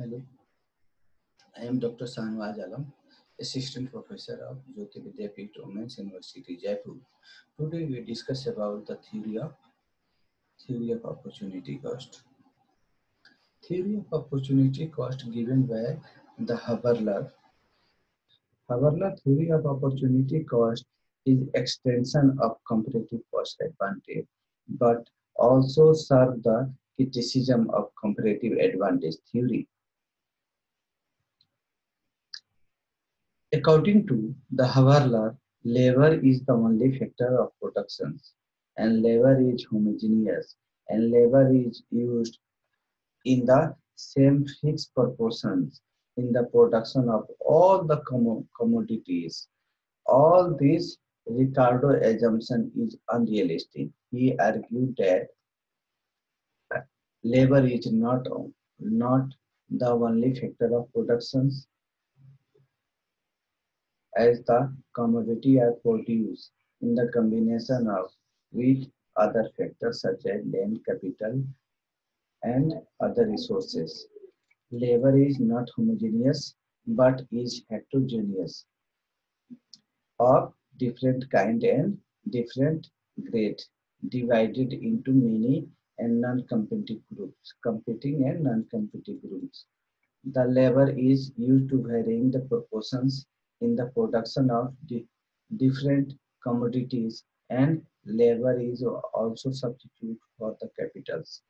Hello, I am Dr. Sanwaj Alam, Assistant Professor of Jyoti Vidyapeeth Women's University, Jaipur. Today we discuss about the theory of opportunity cost. Theory of opportunity cost given by the Haberler. Haberler theory of opportunity cost is extension of comparative cost advantage, but also serve the criticism of comparative advantage theory. According to the Haberler, labor is the only factor of production, and labor is homogeneous, and labor is used in the same fixed proportions in the production of all the commodities. All this Ricardo assumption is unrealistic. He argued that labor is not the only factor of production, as the commodity are produced in the combination of with other factors such as land, capital, and other resources. Labor is not homogeneous but is heterogeneous, of different kind and different grade, divided into many and non-competitive groups, competing and non-competitive groups. The labor is used to varying the proportions in the production of different commodities, and labor is also substitute for the capitals.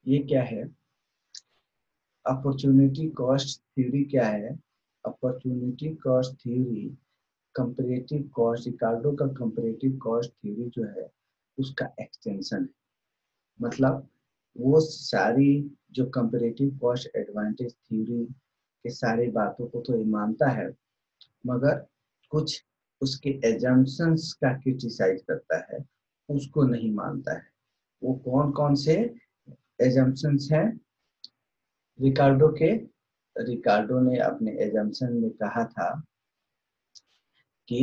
ये क्या है? Opportunity cost theory क्या है? Opportunity cost theory comparative cost, Ricardo का comparative cost theory जो है उसका extension है। मतलब वो सारी जो कंपैरेटिव कॉस्ट एडवांटेज थ्योरी के सारी बातों को तो ये मानता है, मगर कुछ उसके एजम्पशंस का क्रिटिसाइज करता है, उसको नहीं मानता है। वो कौन कौन से एजम्पशंस हैं रिकार्डो के? रिकार्डो ने अपने एजम्पशन में कहा था कि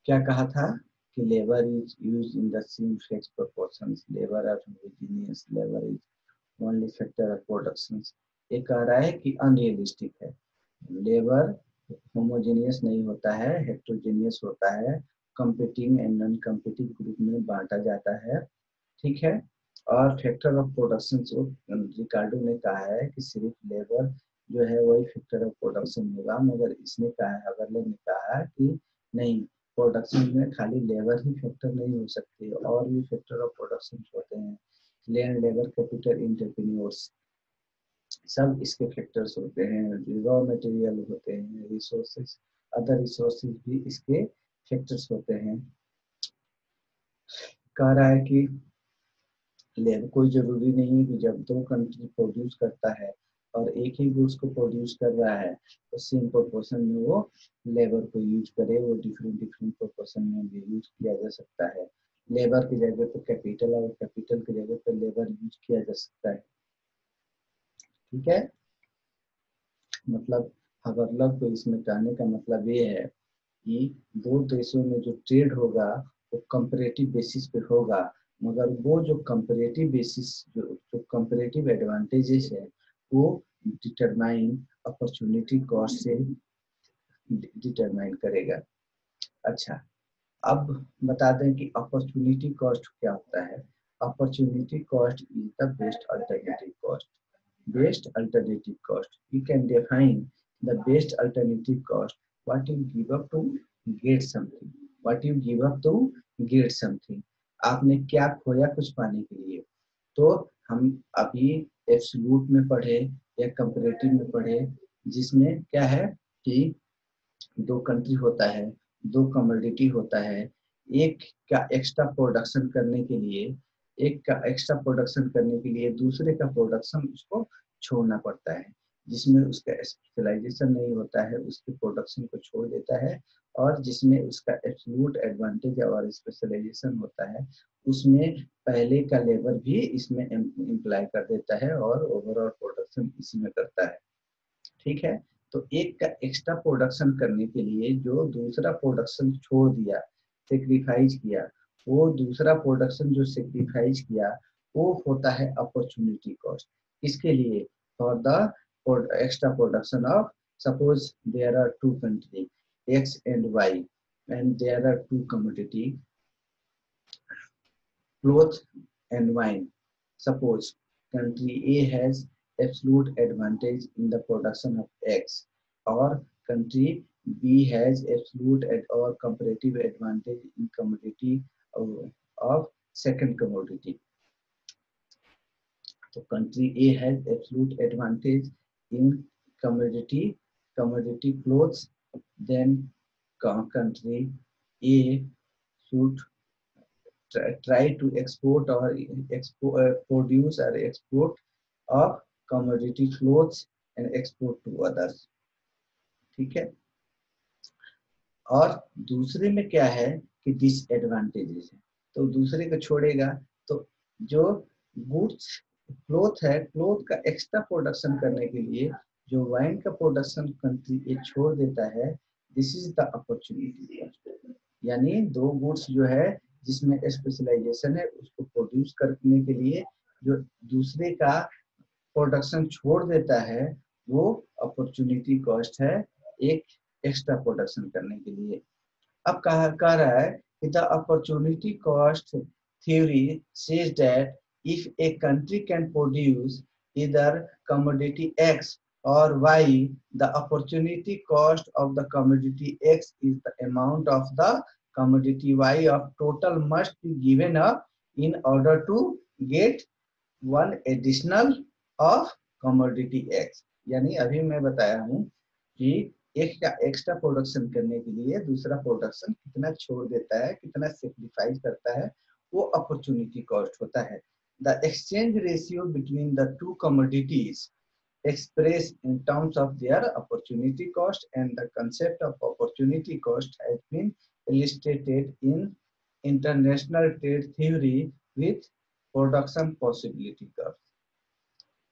क्या कहा था कि labour is used in the same fixed proportions, labour are homogeneous, labour is only factor of production. ये कह रहा है कि अनरियलिस्टिक है, लेबर होमोजेनियस नहीं होता है, हेट्रोजेनियस होता है, competing and non competing group में बांटा जाता है, ठीक है। और फैक्टर ऑफ प्रोडक्शन जो रिकार्डो ने कहा है कि सिर्फ लेबर जो है वही फैक्टर ऑफ प्रोडक्शन होगा, मगर इसने कहा है, हाबरलर ने कहा कि नहीं, प्रोडक्शन में खाली लेबर ही फैक्टर नहीं हो सकती, और भी फैक्टर ऑफ प्रोडक्शन होते हैं, लैंड, लेबर, कैपिटल, एंटरप्रेन्योर्स, सब इसके फैक्टर्स होते हैं, रॉ मटेरियल होते हैं, रिसोर्सेज, अदर रिसोर्सेज भी इसके फैक्टर्स होते हैं। कह रहा है कि लेबर कोई जरूरी नहीं कि जब दो कंट्री प्रोड्यूस करता है और एक ही गुड्स को प्रोड्यूस कर रहा है तो सेम प्रोपोर्शन में वो लेबर को यूज करे, वो डिफरेंट डिफरेंट प्रोपोर्शन में भी यूज किया जा सकता है। लेबर की जगह पर कैपिटल और कैपिटल की जगह पर लेबर यूज किया जा सकता है, ठीक है। मतलब हाबरलर को इसमें कहने का मतलब ये है कि दो देशों में जो ट्रेड होगा वो कंपैरेटिव बेसिस पे होगा, मगर वो जो कंपैरेटिव बेसिस जो कंपैरेटिव एडवांटेजेस है वो डिटरमाइन अपॉर्चुनिटी कॉस्ट से डिटरमाइन करेगा। अच्छा, अब बता दें कि अपॉर्चुनिटी कॉस्ट क्या होता है। Opportunity cost is the best alternative cost. Best alternative cost. You can define the best alternative cost. What you give up to get something. What you give up to get something. आपने क्या खोया कुछ पाने के लिए। तो हम अभी एब्सोल्यूट में पढ़े या कंपैरेटिव में पढ़े, जिसमें क्या है कि दो कंट्री होता है, दो कमोडिटी होता है, एक का एक्स्ट्रा प्रोडक्शन करने के लिए दूसरे का प्रोडक्शन उसको छोड़ना पड़ता है, जिसमें उसका स्पेशलाइजेशन नहीं होता है उसके प्रोडक्शन को छोड़ देता है, और जिसमें उसका एब्सोल्यूट एडवांटेज और स्पेशलाइजेशन होता है उसमें पहले का लेबर भी इसमें इम्प्लाई कर देता है और ओवरऑल प्रोडक्शन इसी में करता है, ठीक है। तो एक का एक्स्ट्रा प्रोडक्शन करने के लिए जो दूसरा प्रोडक्शन छोड़ दिया, सेक्रीफाइस किया, वो दूसरा प्रोडक्शन जो सेक्रीफाइस किया वो होता है अपॉर्चुनिटी कॉस्ट। इसके लिए for the extra production of, suppose there are two country X and Y and there are two commodity, cloth and wine. Suppose country A has absolute advantage in the production of X, or country B has absolute or comparative advantage in commodity of second commodity. So country A has absolute advantage in commodity clothes, then country A should try to export or produce or export of commodity clothes and export to others. ठीक है। और दूसरे में क्या है कि disadvantages है, तो दूसरे को छोड़ेगा तो जो गुड्स क्लोथ है, क्लोथ का एक्स्ट्रा प्रोडक्शन करने के लिए जो वाइन का प्रोडक्शन कंट्री ये छोड़ देता है, दिस इज द अपॉर्चुनिटी। यानी दो गुड्स जो है जिसमें स्पेशलाइजेशन है उसको प्रोड्यूस करने के लिए जो दूसरे का प्रोडक्शन छोड़ देता है वो अपॉर्चुनिटी कॉस्ट है, एक एक्स्ट्रा प्रोडक्शन करने के लिए। अब कह रहा है कि the opportunity cost theory says that if a country can produce either commodity x or Y, the opportunity cost of the commodity X is the amount of the commodity Y of total must be given up in order to get one additional of commodity X। यानी अभी मैं बताया हूँ कि एक का extra production करने के लिए दूसरा प्रोडक्शन कितना छोड़ देता है, कितना सेक्रीफाइस करता है, वो अपॉर्चुनिटी कॉस्ट होता है। The exchange ratio between the two commodities expressed in terms of their opportunity cost, and the concept of opportunity cost has been illustrated in international trade theory with production possibility curve।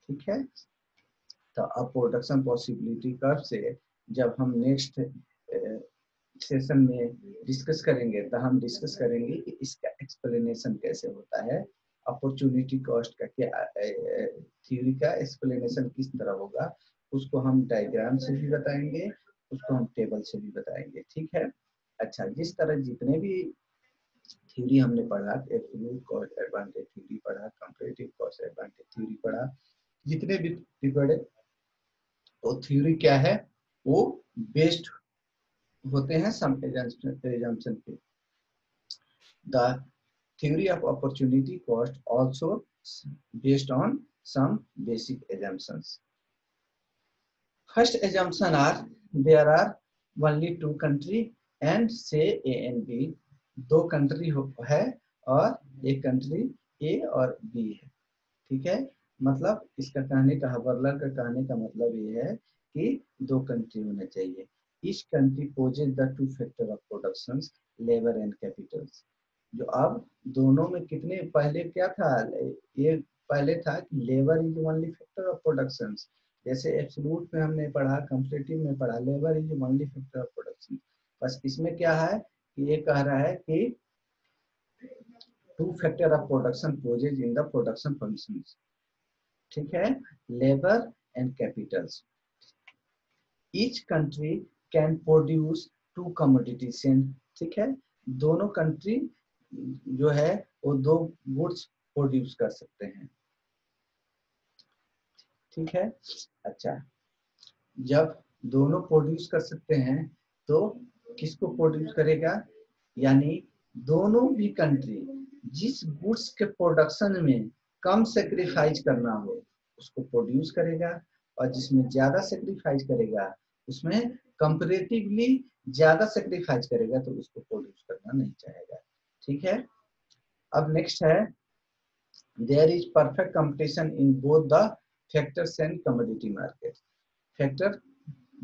ठीक है, तो अब production possibility curve से जब हम next session में discuss करेंगे तो हम डिस्कस करेंगे कि इसका एक्सप्लेनेशन कैसे होता है, अपॉर्चुनिटी कॉस्ट का क्या थ्योरी का एक्सप्लेनेशन किस तरह होगा, उसको हम डायग्राम से भी बताएंगे, उसको हम टेबल से भी बताएंगे। ठीक है। अच्छा, जिस तरह जितने भी थ्योरी हमने पढ़ा, एब्सोल्यूट कॉस्ट एडवांटेज थ्योरी पढ़ा, कंपैरेटिव कॉस्ट एडवांटेज थ्योरी पढ़ा, जितने भी पढ़े तो थ्योरी क्या है, वो बेस्ड होते हैं सम assumption पे। The theory of opportunity cost also based on some basic assumptions. First assumption are there are only two country and say A and B, दो कंट्री है और एक कंट्री A और B है। ठीक है, मतलब इसका कहने का, हवर्लर का कहने का मतलब ये है कि दो कंट्री होने चाहिए। Each country poses the two factor of productions, labor and capitals। जो अब दोनों में कितने, पहले क्या था, ये पहले था कि labour is only factor of production, जैसे एब्सोल्यूट में हमने पढ़ा, कंपैरेटिव में पढ़ा, labour is only factor of production. बस इसमें क्या है कि ये कह रहा है कि two factor of production poses in the production functions. ठीक है, labour and capitals. Each country can produce two commodities. ठीक है, दोनों कंट्री जो है वो दो गुड्स प्रोड्यूस कर सकते हैं। ठीक है। अच्छा, जब दोनों प्रोड्यूस कर सकते हैं तो किसको प्रोड्यूस करेगा, यानी दोनों भी कंट्री जिस गुड्स के प्रोडक्शन में कम सेक्रीफाइस करना हो उसको प्रोड्यूस करेगा, और जिसमें ज्यादा सेक्रीफाइस करेगा उसमें कंपैरेटिवली ज्यादा सेक्रीफाइस करेगा तो उसको प्रोड्यूस करना नहीं चाहेगा। ठीक है। अब नेक्स्ट है, there is perfect competition in both the factors and commodity markets। Factor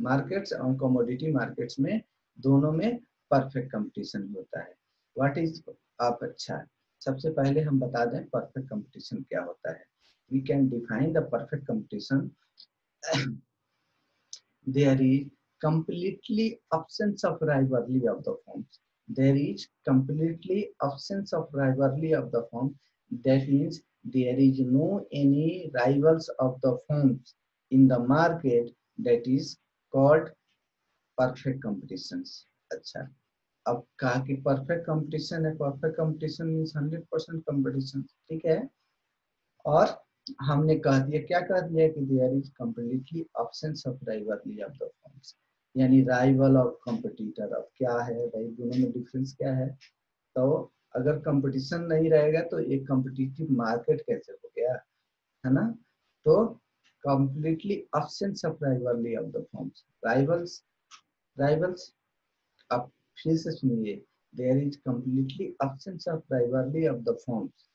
markets और कमोडिटी मार्केट्स में दोनों में परफेक्ट कंपटीशन होता है। व्हाट इज आप, अच्छा सबसे पहले हम बता दें परफेक्ट कंपटीशन क्या होता है। We can define the perfect competition, there is completely absence of rivalry of the firms। There is completely absence of rivalry of the firm, that means there is no any rivals of the firms in the market, that is called perfect competitions. अच्छा, अब कहा कि perfect competition है, perfect competition means 100% competition, ठीक है। और हमने कह दिया, क्या कह दिया कि there is completely absence of rivalry of the firms, यानी राइवल और कंपटीटर। अब क्या है भाई, दोनों में डिफरेंस क्या है? तो अगर कंपटीशन नहीं रहेगा तो एक कॉम्पिटिटिव मार्केट कैसे हो गया, है ना? तो completely absence of rivalry of the firms, rivals, rivals. अब फिर से सुनिए, there is completely absence of rivalry of the firms,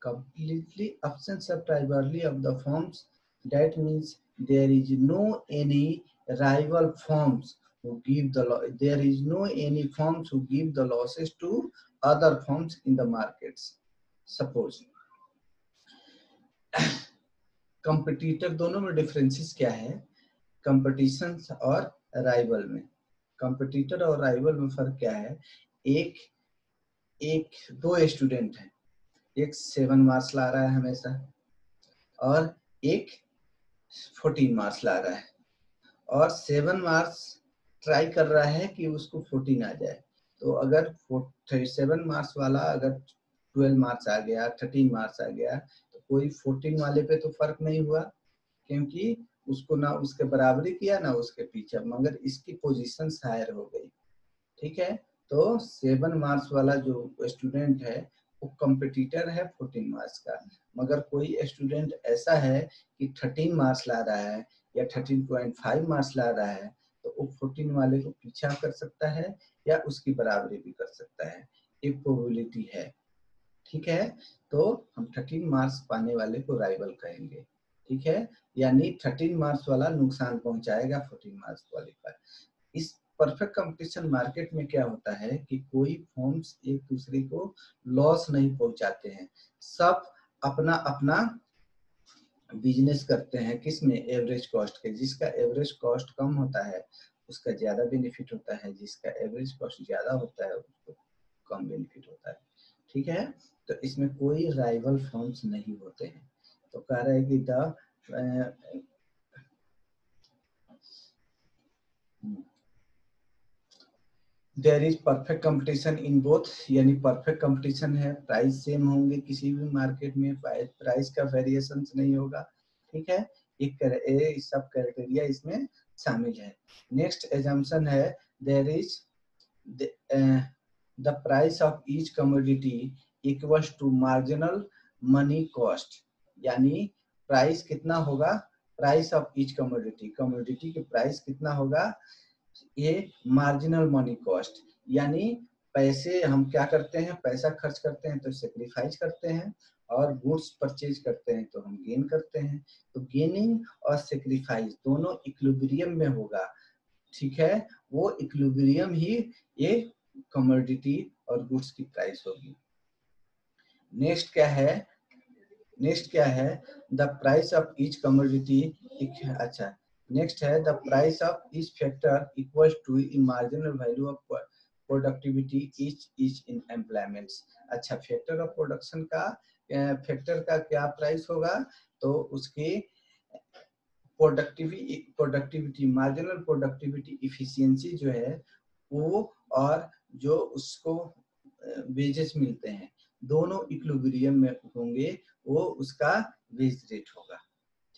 completely absence of rivalry of the firms. That means there is no any rival firms who give the there is no any firms who give the losses to other firms in the markets. Suppose competitor, दोनों में differences क्या है? Competition और rival में, competitor और rival में फर्क क्या है? एक एक दो स्टूडेंट है, एक 7 मार्क्स ला रहा है हमेशा और एक 14 मार्क्स ला रहा है, और 7 मार्क्स ट्राई कर रहा है कि उसको 14 आ जाए। तो अगर 7 मार्क्स वाला अगर 12 मार्क्स आ गया, 13 मार्क्स आ गया, तो कोई 14 वाले पे तो फर्क नहीं हुआ, क्योंकि उसको ना उसके बराबरी किया ना उसके पीछे, मगर इसकी पोजीशन हायर हो गई, ठीक है। तो 7 मार्क्स वाला जो स्टूडेंट है वो कंपटीटर है 14 मार्क्स का, मगर कोई स्टूडेंट ऐसा है कि 13 मार्क्स ला रहा है या 13.5 मार्क्स ला रहा है, तो वो 14 वाले को पीछा कर सकता है या उसकी बराबरी भी कर सकता है, एक प्रोबेबिलिटी है, ठीक है। तो हम 13 मार्क्स पाने वाले को राइवल कहेंगे, ठीक है, यानी 13 मार्क्स वाला नुकसान पहुंचाएगा 14 मार्क्स वाले पर। इस परफेक्ट कंपटीशन मार्केट में क्या होता है कि कोई फर्म्स एक दूसरे को लॉस नहीं पहुंचाते हैं, सब अपना अपना बिजनेस करते हैं, किसमें? एवरेज कॉस्ट के। जिसका एवरेज कॉस्ट कम होता है उसका ज्यादा बेनिफिट होता है, जिसका एवरेज कॉस्ट ज्यादा होता है उसको कम बेनिफिट होता है, ठीक है। तो इसमें कोई राइवल फर्म्स नहीं होते हैं। तो कह रहे हैं कि the there is perfect competition in both, यानी परफेक्ट कंपटीशन है, प्राइस सेम होंगे किसी भी मार्केट में, प्राइस का वेरिएशन नहीं होगा, ठीक है। एक सब क्राइटेरिया इसमें शामिल है। नेक्स्ट एजम्पशन है, there is the price of each commodity equals to marginal money cost, यानी प्राइस कितना होगा? Price of each commodity, commodity की प्राइस कितना होगा? ये मार्जिनल मनी कॉस्ट, यानी पैसे हम क्या करते हैं, पैसा खर्च करते हैं तो सेक्रीफाइस करते हैं, और गुड्स परचेज करते हैं तो हम गेन करते हैं। तो गेनिंग और सेक्रीफाइस दोनों इक्विलिब्रियम में होगा, ठीक है, वो इक्विलिब्रियम ही ये कमोडिटी और गुड्स की प्राइस होगी। नेक्स्ट क्या है? नेक्स्ट क्या है? The price of each commodity, अच्छा, नेक्स्ट है the price of each factor equals to marginal value of productivity each in employments. अच्छा, फैक्टर ऑफ प्रोडक्शन का, फैक्टर का क्या प्राइस होगा? तो उसकी प्रोडक्टिविटी मार्जिनल प्रोडक्टिविटी इफिशियंसी जो है वो, और जो उसको वेजेस मिलते हैं, दोनों इक्विलिब्रियम में होंगे, वो उसका वेज रेट होगा,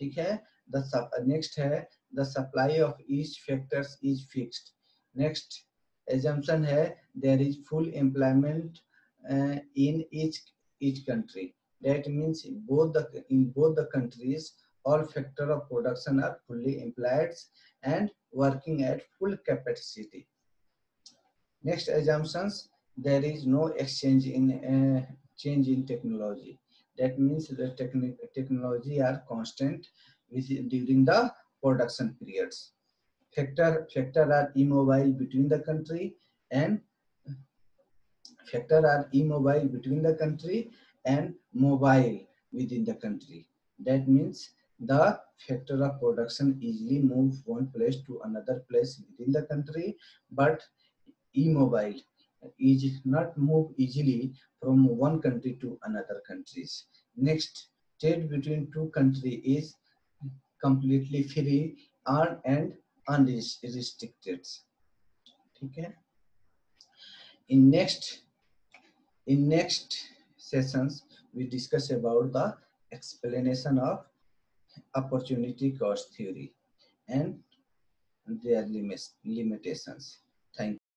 ठीक है। नेक्स्ट है the supply of each factors is fixed. Next assumption है there is full employment in each country. That means in both the countries all factor of production are fully employed and working at full capacity. Next assumptions, there is no exchange in change in technology. That means the technology are constant during the production periods. Factor are immobile between the country and factor are immobile between the country and mobile within the country. That means the factor of production easily move one place to another place within the country, but immobile, not move easily from one country to another countries. Next, trade between two countries is completely free and unrestricted. ठीक है? In next sessions we discuss about the explanation of opportunity cost theory and their limitations.